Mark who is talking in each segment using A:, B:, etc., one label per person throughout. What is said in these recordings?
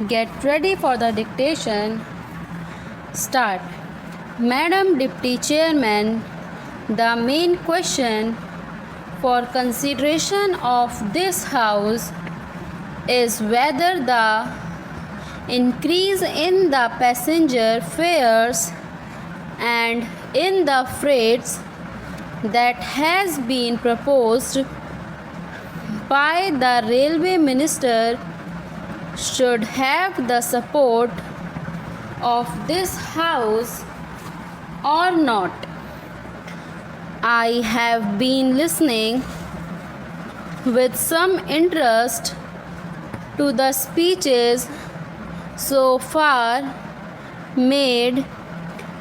A: Get ready for the dictation. Start. Madam Deputy Chairman, the main question for consideration of this House is whether the increase in the passenger fares and in the freights that has been proposed by the Railway Minister should have the support of this House or not. I have been listening with some interest to the speeches so far made,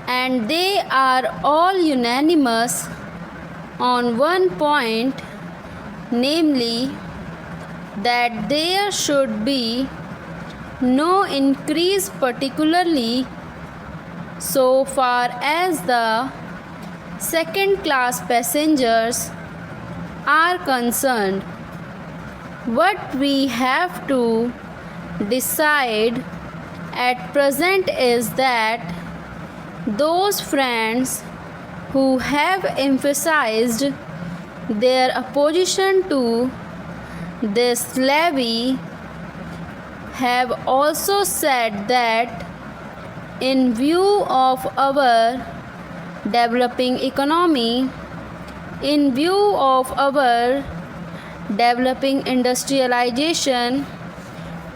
A: and they are all unanimous on one point, namely that there should be no increase, particularly so far as the second class passengers are concerned. What we have to decide at present is that those friends who have emphasized their opposition to this levy have also said that in view of our developing economy, in view of our developing industrialization,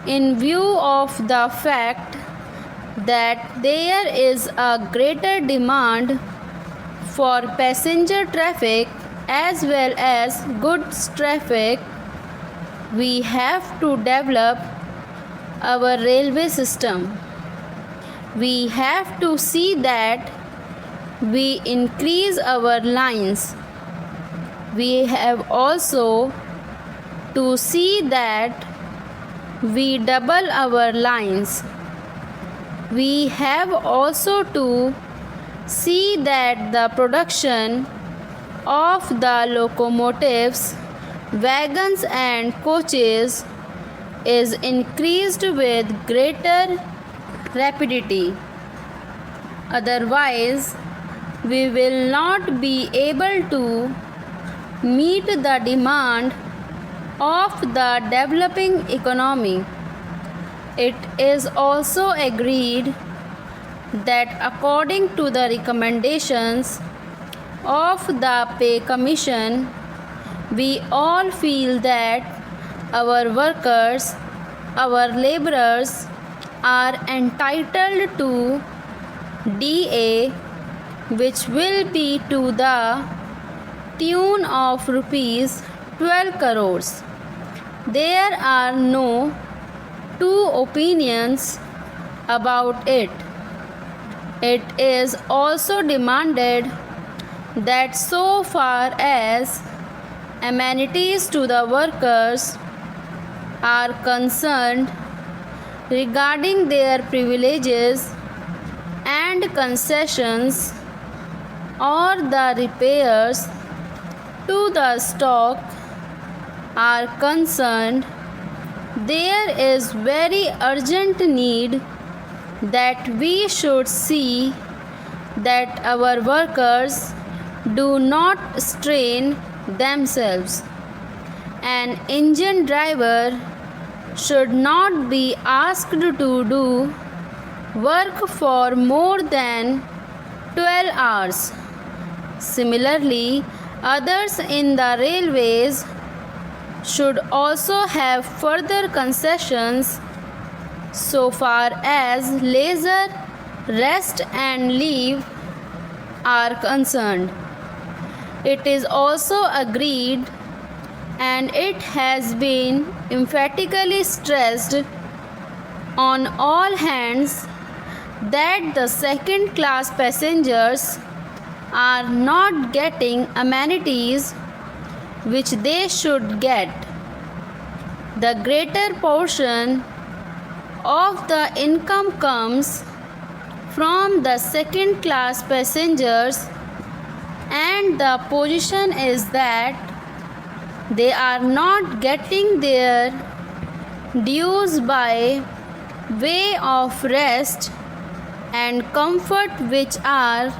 A: in view of the fact that there is a greater demand for passenger traffic as well as goods traffic, we have to develop our railway system. We have to see that we increase our lines. We have also to see that we double our lines. We have also to see that the production of the locomotives, wagons and coaches is increased with greater rapidity. Otherwise, we will not be able to meet the demand of the developing economy. It is also agreed that according to the recommendations of the Pay Commission, we all feel that our workers, our laborers are entitled to DA, which will be to the tune of rupees 12 crores. There are no two opinions about it. It is also demanded that so far as amenities to the workers are concerned regarding their privileges and concessions or the repairs to the stock are concerned, there is very urgent need that we should see that our workers do not strain themselves. An engine driver should not be asked to do work for more than 12 hours. Similarly, others in the railways should also have further concessions so far as leisure, rest and leave are concerned. It is also agreed, and it has been emphatically stressed on all hands, that the second class passengers are not getting amenities which they should get. The greater portion of the income comes from the second class passengers, and the position is that they are not getting their dues by way of rest and comfort which are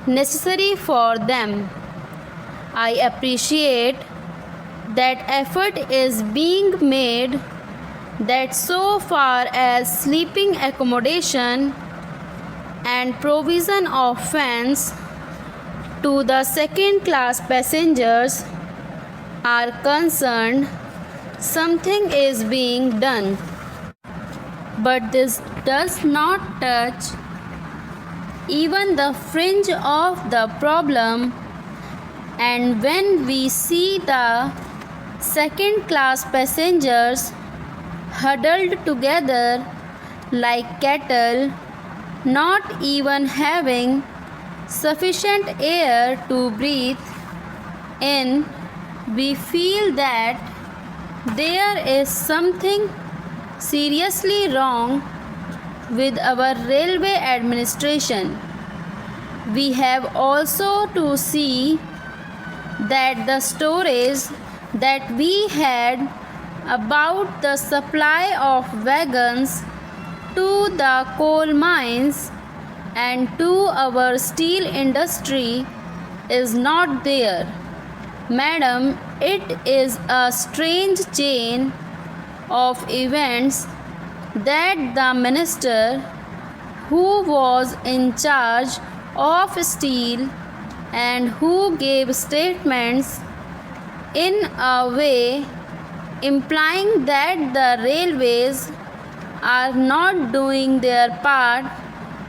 A: necessary for them. I appreciate that effort is being made, that so far as sleeping accommodation and provision of fans to the second class passengers are concerned, something is being done. But this does not touch even the fringe of the problem, and when we see the second class passengers huddled together like cattle, not even having sufficient air to breathe in, we feel that there is something seriously wrong with our railway administration. We have also to see that the stories that we had about the supply of wagons to the coal mines and to our steel industry is not there. Madam, it is a strange chain of events that the minister who was in charge of steel and who gave statements in a way implying that the railways are not doing their part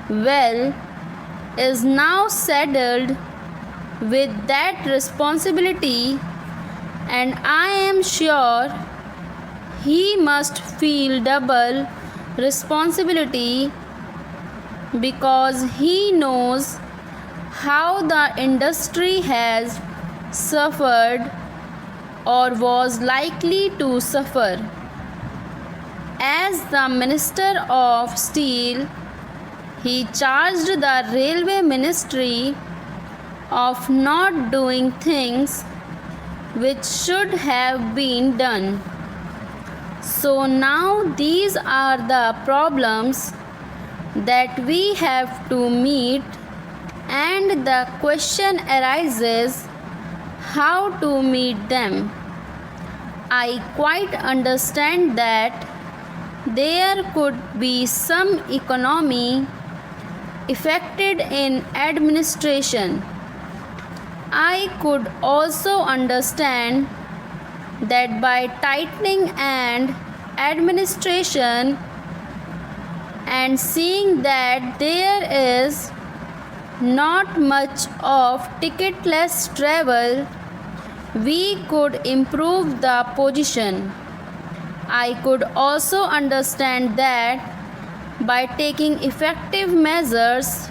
A: well, is now saddled with that responsibility, and I am sure he must feel double responsibility because he knows how the industry has suffered or was likely to suffer. As the Minister of Steel, he charged the Railway Ministry of not doing things which should have been done. So now these are the problems that we have to meet, and the question arises how to meet them. I quite understand that there could be some economy effected in administration. I could also understand that by tightening and administration and seeing that there is not much of ticketless travel, we could improve the position. I could also understand that by taking effective measures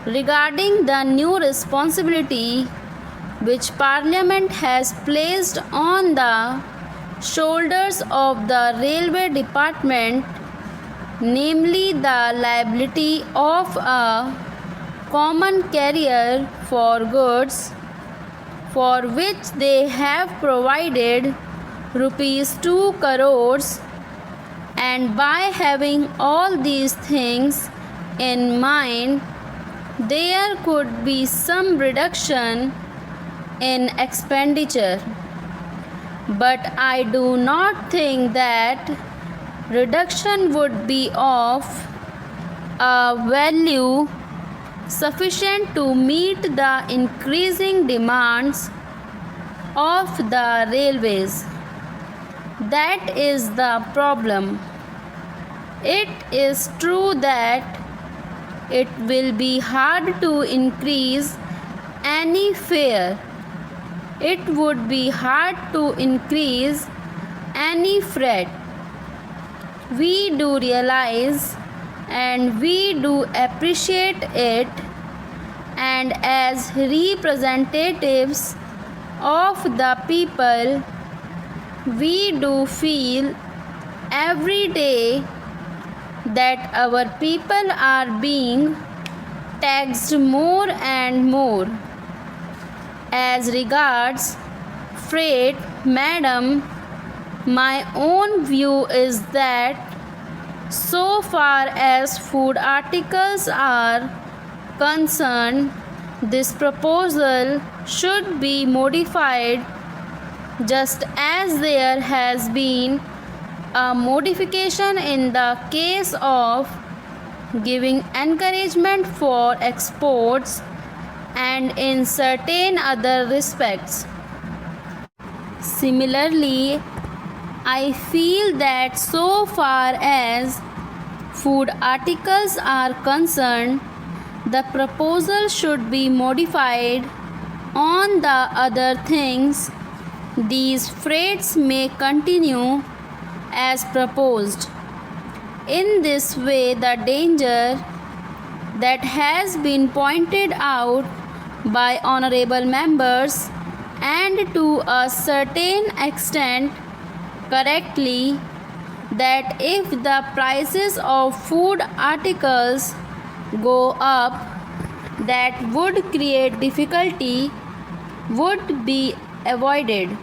A: regarding the new responsibility which Parliament has placed on the shoulders of the Railway Department, namely the liability of a common carrier for goods, for which they have provided rupees 2 crores, and by having all these things in mind, there could be some reduction in expenditure. But I do not think that reduction would be of a value sufficient to meet the increasing demands of the railways. That is the problem. It is true that it will be hard to increase any fare. It would be hard to increase any freight. We do realize and we do appreciate it, and as representatives of the people, we do feel every day that our people are being taxed more and more. As regards freight, madam, my own view is that So far as food articles are concerned, this proposal should be modified just as there has been a modification in the case of giving encouragement for exports and in certain other respects. Similarly, I feel that so far as food articles are concerned, the proposal should be modified on the other things. These freights may continue as proposed. In this way, the danger that has been pointed out by honorable members, and to a certain extent correctly, that if the prices of food articles go up, that would create difficulty, would be avoided.